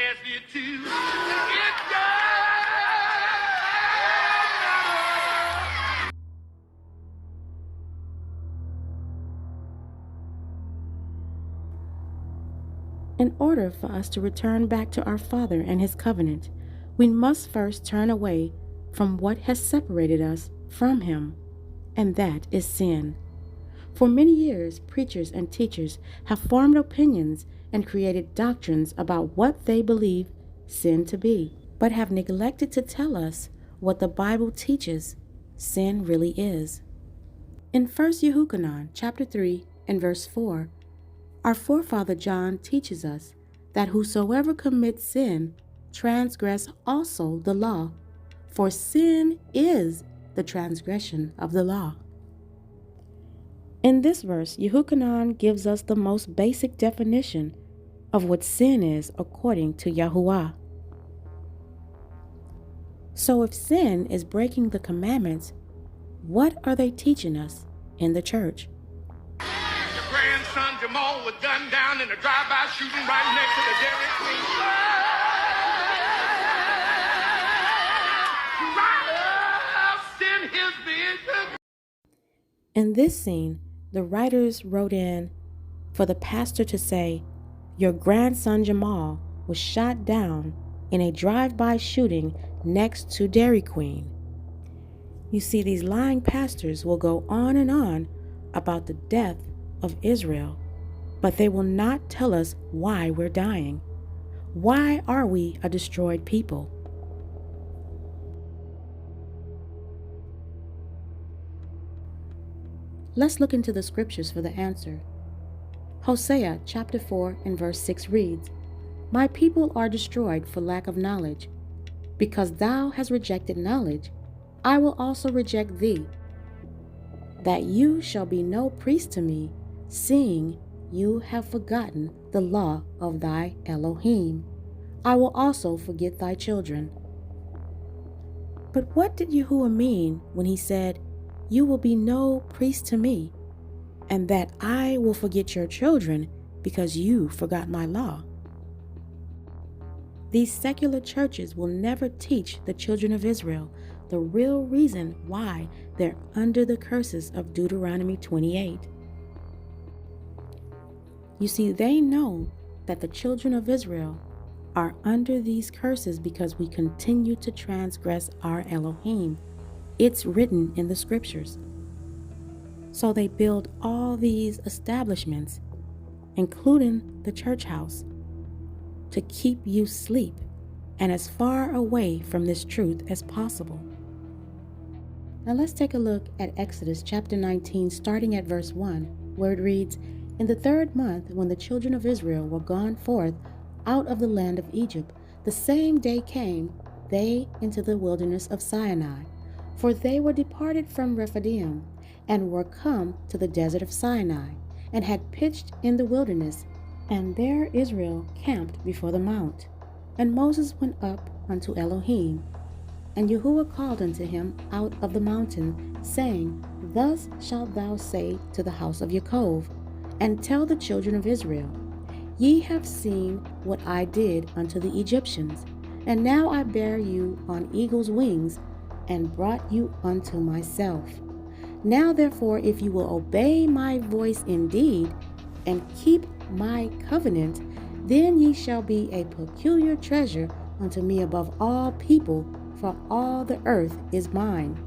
ask you to. It does. In order for us to return back to our Father and His covenant, we must first turn away from what has separated us from Him, and that is sin. For many years, preachers and teachers have formed opinions and created doctrines about what they believe sin to be, but have neglected to tell us what the Bible teaches sin really is. In 1 YAH'S chapter 3 and verse 4, our forefather John teaches us that whosoever commits sin transgress also the law, for sin is the transgression of the law. In this verse, YAH'S gives us the most basic definition of what sin is according to Yahuwah. So if sin is breaking the commandments, what are they teaching us in the church? Your grandson Jamal was gunned down in a drive-by shooting right next to the Dairy Queen. Trust in his vision. In this scene, the writers wrote in for the pastor to say, "Your grandson Jamal was shot down in a drive-by shooting next to Dairy Queen." You see, these lying pastors will go on and on about the death of Israel, but they will not tell us why we're dying. Why are we a destroyed people? Let's look into the scriptures for the answer. Hosea chapter 4 and verse 6 reads, "My people are destroyed for lack of knowledge. Because thou hast rejected knowledge, I will also reject thee, that you shall be no priest to me, seeing you have forgotten the law of thy Elohim. I will also forget thy children." But what did Yahuwah mean when he said, "You will be no priest to me, and that I will forget your children because you forgot my law"? These secular churches will never teach the children of Israel the real reason why they're under the curses of Deuteronomy 28. You see, they know that the children of Israel are under these curses because we continue to transgress our Elohim. It's written in the scriptures. So they build all these establishments, including the church house, to keep you asleep and as far away from this truth as possible. Now let's take a look at Exodus chapter 19, starting at verse 1, where it reads, "In the 3rd month, when the children of Israel were gone forth out of the land of Egypt, the same day came they into the wilderness of Sinai. For they were departed from Rephidim, and were come to the desert of Sinai, and had pitched in the wilderness, and there Israel camped before the mount. And Moses went up unto Elohim, and Yahuwah called unto him out of the mountain, saying, Thus shalt thou say to the house of Jacob, and tell the children of Israel, Ye have seen what I did unto the Egyptians, and now I bear you on eagle's wings, and brought you unto myself. Now therefore, if you will obey my voice indeed, and keep my covenant, then ye shall be a peculiar treasure unto me above all people, for all the earth is mine.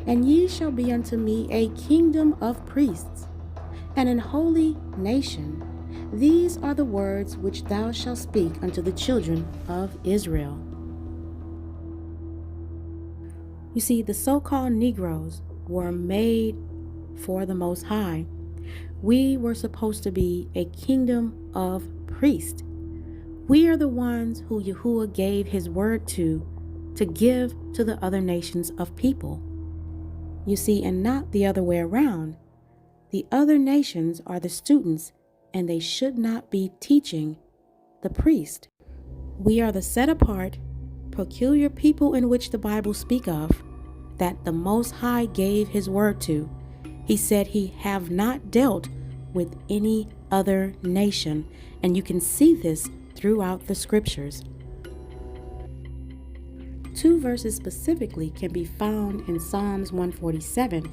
And ye shall be unto me a kingdom of priests, and an holy nation. These are the words which thou shalt speak unto the children of Israel." You see, the so-called Negroes were made for the Most High. We were supposed to be a kingdom of priests. We are the ones who Yahuwah gave his word to give to the other nations of people. You see, and not the other way around. The other nations are the students, and they should not be teaching the priest. We are the set-apart, peculiar people in which the Bible speak of, that the Most High gave his word to. He said he have not dealt with any other nation, and you can see this throughout the scriptures. Two verses specifically can be found in Psalms 147,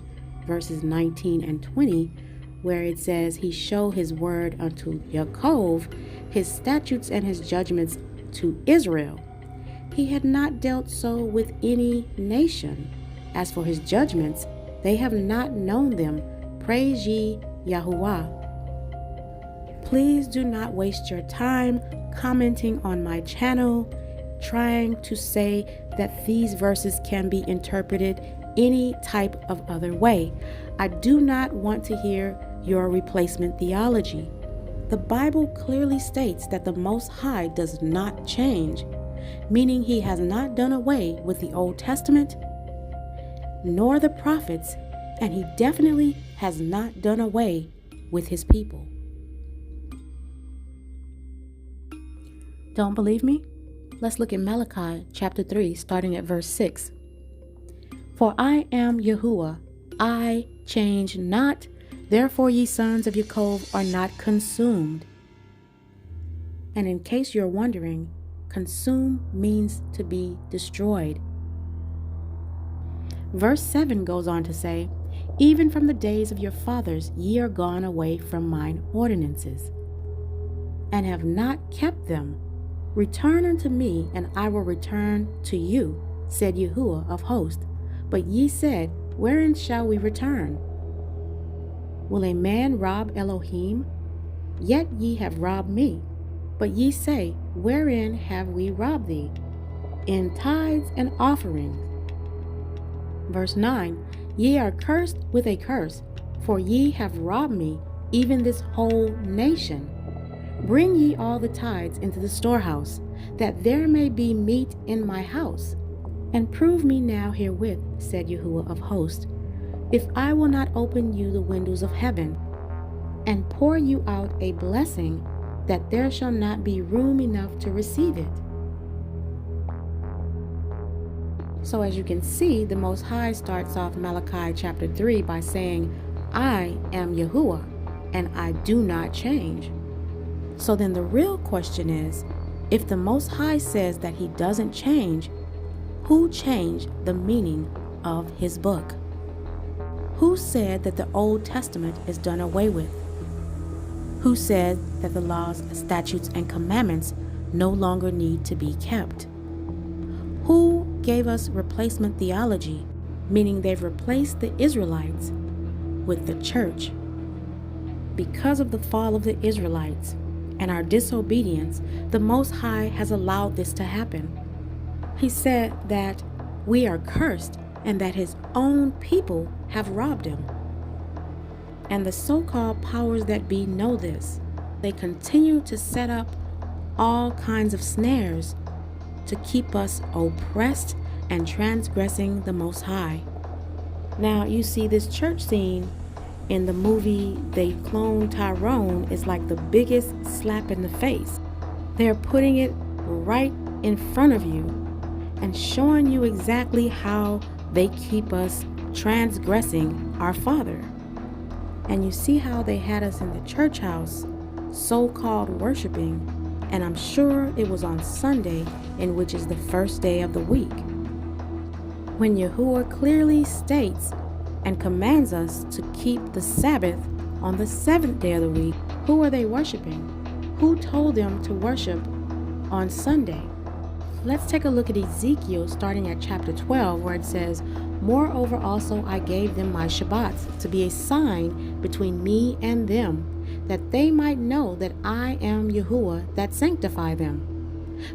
verses 19 and 20, where it says, He show his word unto Jacob, his statutes and his judgments to Israel. He had not dealt so with any nation. As for his judgments, they have not known them. Praise ye Yahuwah. Please do not waste your time commenting on my channel, trying to say that these verses can be interpreted any type of other way. I do not want to hear your replacement theology. The Bible clearly states that the Most High does not change, meaning he has not done away with the Old Testament nor the prophets, and he definitely has not done away with his people. Don't believe me? Let's look at Malachi chapter 3, starting at verse 6. For I am Yahuwah, I change not, therefore ye sons of Jacob are not consumed. And in case you're wondering, consume means to be destroyed. Verse 7 goes on to say, Even from the days of your fathers ye are gone away from mine ordinances, and have not kept them. Return unto me, and I will return to you, said Yahuwah of hosts. But ye said, Wherein shall we return? Will a man rob Elohim? Yet ye have robbed me. But ye say, Wherein have we robbed thee? In tithes and offerings. Verse 9, Ye are cursed with a curse, for ye have robbed me, even this whole nation. Bring ye all the tithes into the storehouse, that there may be meat in my house. And prove me now herewith, said Yahuwah of hosts, if I will not open you the windows of heaven, and pour you out a blessing, that there shall not be room enough to receive it. So as you can see, the Most High starts off Malachi chapter 3 by saying, I am Yahuwah, and I do not change. So then the real question is, if the Most High says that he doesn't change, who changed the meaning of his book? Who said that the Old Testament is done away with? Who said that the laws, statutes, and commandments no longer need to be kept? Who gave us replacement theology, meaning they've replaced the Israelites with the church? Because of the fall of the Israelites and our disobedience, the Most High has allowed this to happen. He said that we are cursed and that his own people have robbed him. And the so-called powers that be know this. They continue to set up all kinds of snares to keep us oppressed and transgressing the Most High. Now, you see this church scene in the movie They Clone Tyrone is like the biggest slap in the face. They're putting it right in front of you and showing you exactly how they keep us transgressing our Father. And you see how they had us in the church house, so-called worshiping, and I'm sure it was on Sunday, in which is the first day of the week. When Yahuwah clearly states and commands us to keep the Sabbath on the seventh day of the week, who are they worshiping? Who told them to worship on Sunday? Let's take a look at Ezekiel starting at chapter 12, where it says, Moreover also I gave them my Shabbats to be a sign between me and them, that they might know that I am Yahuwah that sanctify them.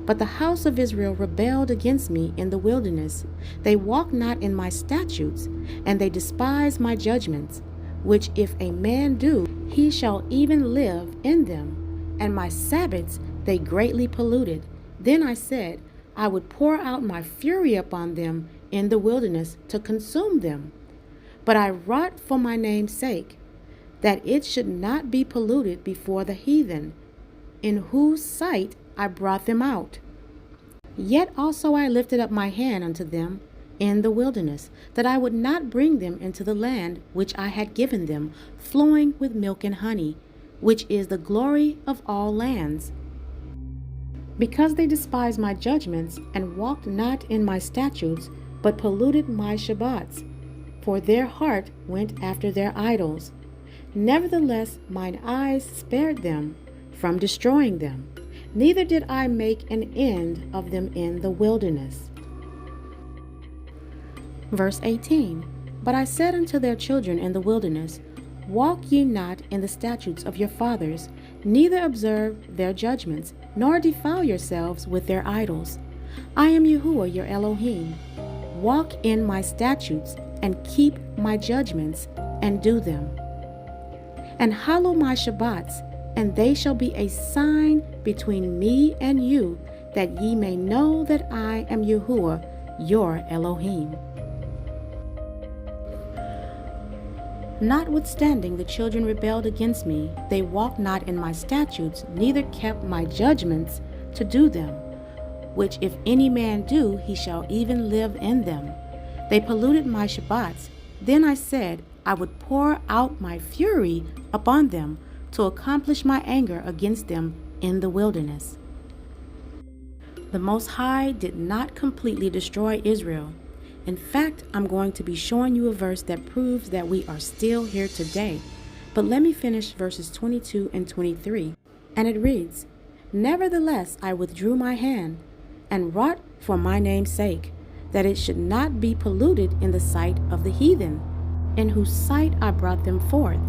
But the house of Israel rebelled against me in the wilderness. They walk not in my statutes, and they despise my judgments, which if a man do, he shall even live in them. And my Sabbaths they greatly polluted. Then I said, I would pour out my fury upon them in the wilderness to consume them. But I wrought for my name's sake, that it should not be polluted before the heathen, in whose sight I brought them out. Yet also I lifted up my hand unto them in the wilderness, that I would not bring them into the land which I had given them, flowing with milk and honey, which is the glory of all lands. Because they despised my judgments, and walked not in my statutes, but polluted my Shabbats, for their heart went after their idols. Nevertheless mine eyes spared them from destroying them, neither did I make an end of them in the wilderness. Verse 18. But I said unto their children in the wilderness, Walk ye not in the statutes of your fathers, neither observe their judgments, nor defile yourselves with their idols. I am Yahuwah your Elohim. Walk in my statutes, and keep my judgments, and do them. And hallow my Shabbats, and they shall be a sign between me and you, that ye may know that I am Yahuwah your Elohim. Notwithstanding the children rebelled against me, they walked not in my statutes, neither kept my judgments to do them, which if any man do, he shall even live in them. They polluted my Shabbats. Then I said, I would pour out my fury upon them, to accomplish my anger against them in the wilderness. The Most High did not completely destroy Israel. In fact, I'm going to be showing you a verse that proves that we are still here today. But let me finish verses 22 and 23. And it reads, Nevertheless I withdrew my hand, and wrought for my name's sake, that it should not be polluted in the sight of the heathen, in whose sight I brought them forth.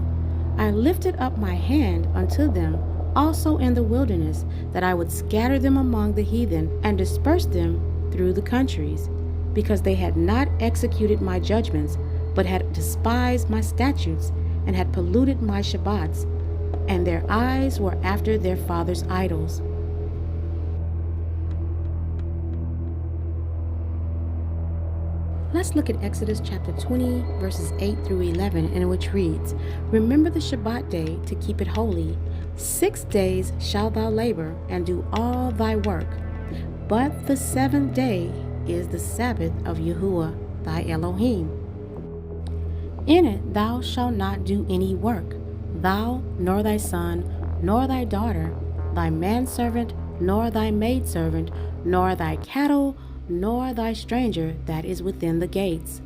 I lifted up my hand unto them also in the wilderness, that I would scatter them among the heathen, and disperse them through the countries, because they had not executed my judgments, but had despised my statutes, and had polluted my Shabbats, and their eyes were after their fathers' idols. Let's look at Exodus chapter 20, verses 8 through 11, in which reads, Remember the Shabbat day to keep it holy. 6 days shalt thou labor, and do all thy work. But the 7th day is the Sabbath of Yahuwah thy Elohim. In it thou shalt not do any work, thou, nor thy son, nor thy daughter, thy manservant, nor thy maidservant, nor thy cattle, nor thy stranger that is within the gates.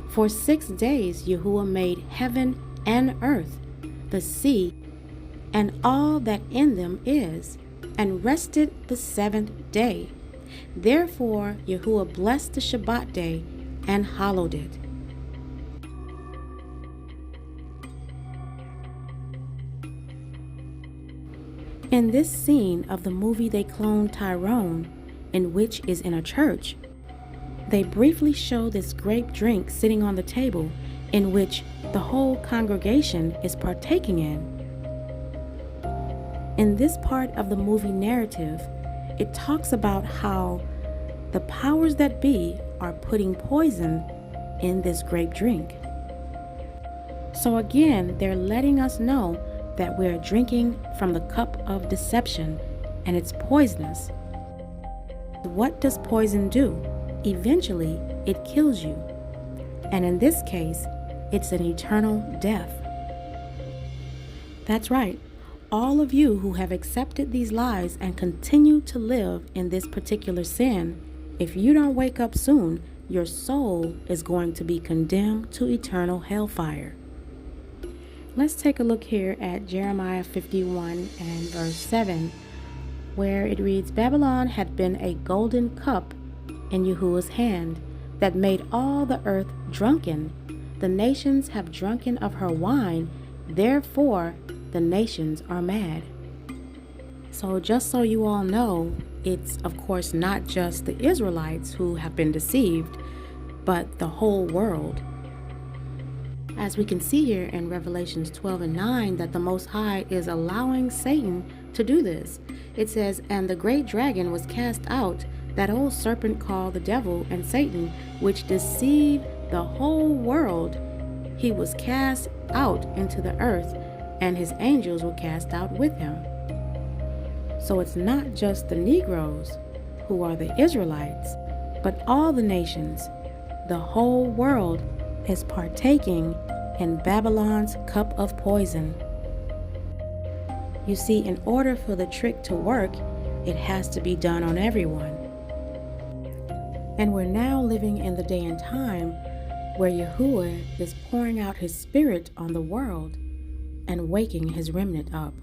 For 6 days Yahuwah made heaven and earth, the sea, and all that in them is, and rested the 7th day. Therefore Yahuwah blessed the Shabbat day and hallowed it. In this scene of the movie they cloned Tyrone, in which is in a church, they briefly show this grape drink sitting on the table, in which the whole congregation is partaking in. In this part of the movie narrative, it talks about how the powers that be are putting poison in this grape drink. So again, they're letting us know that we're drinking from the cup of deception, and it's poisonous. What does poison do? Eventually, it kills you. And in this case, it's an eternal death. That's right. All of you who have accepted these lies and continue to live in this particular sin, if you don't wake up soon, your soul is going to be condemned to eternal hellfire. Let's take a look here at Jeremiah 51 and verse 7, where it reads, Babylon had been a golden cup in Yahuwah's hand, that made all the earth drunken. The nations have drunken of her wine, therefore the nations are mad. So just so you all know, it's of course not just the Israelites who have been deceived, but the whole world. As we can see here in Revelations 12 and 9, that the Most High is allowing Satan to do this. It says, And the great dragon was cast out, that old serpent called the devil and Satan, which deceived the whole world. He was cast out into the earth, and his angels were cast out with him. So it's not just the Negroes who are the Israelites, but all the nations. The whole world is partaking in Babylon's cup of poison. You see, in order for the trick to work, it has to be done on everyone. And we're now living in the day and time where Yahuwah is pouring out his spirit on the world and waking his remnant up.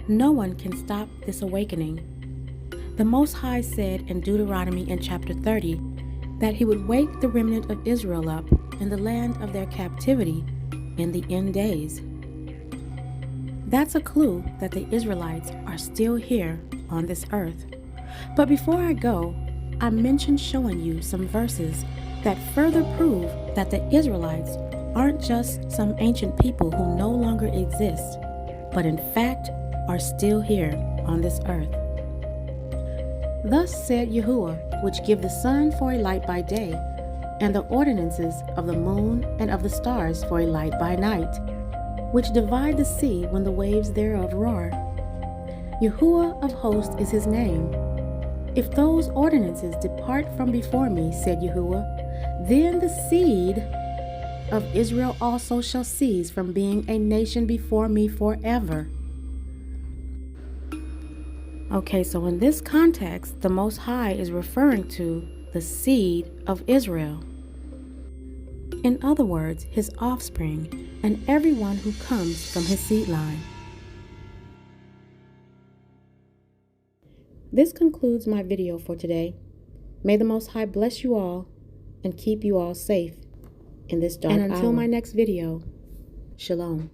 No one can stop this awakening. The Most High said in Deuteronomy in chapter 30 that he would wake the remnant of Israel up in the land of their captivity in the end days. That's a clue that the Israelites are still here on this earth. But before I go, I mentioned showing you some verses that further prove that the Israelites aren't just some ancient people who no longer exist, but in fact are still here on this earth. Thus said Yahuwah, which give the sun for a light by day, and the ordinances of the moon and of the stars for a light by night, which divide the sea when the waves thereof roar. Yahuwah of hosts is his name. If those ordinances depart from before me, said Yahuwah, then the seed of Israel also shall cease from being a nation before me forever. Okay, so in this context, the Most High is referring to the seed of Israel. In other words, his offspring and everyone who comes from his seed line. This concludes my video for today. May the Most High bless you all and keep you all safe in this dark hour. And until my next video, Shalom.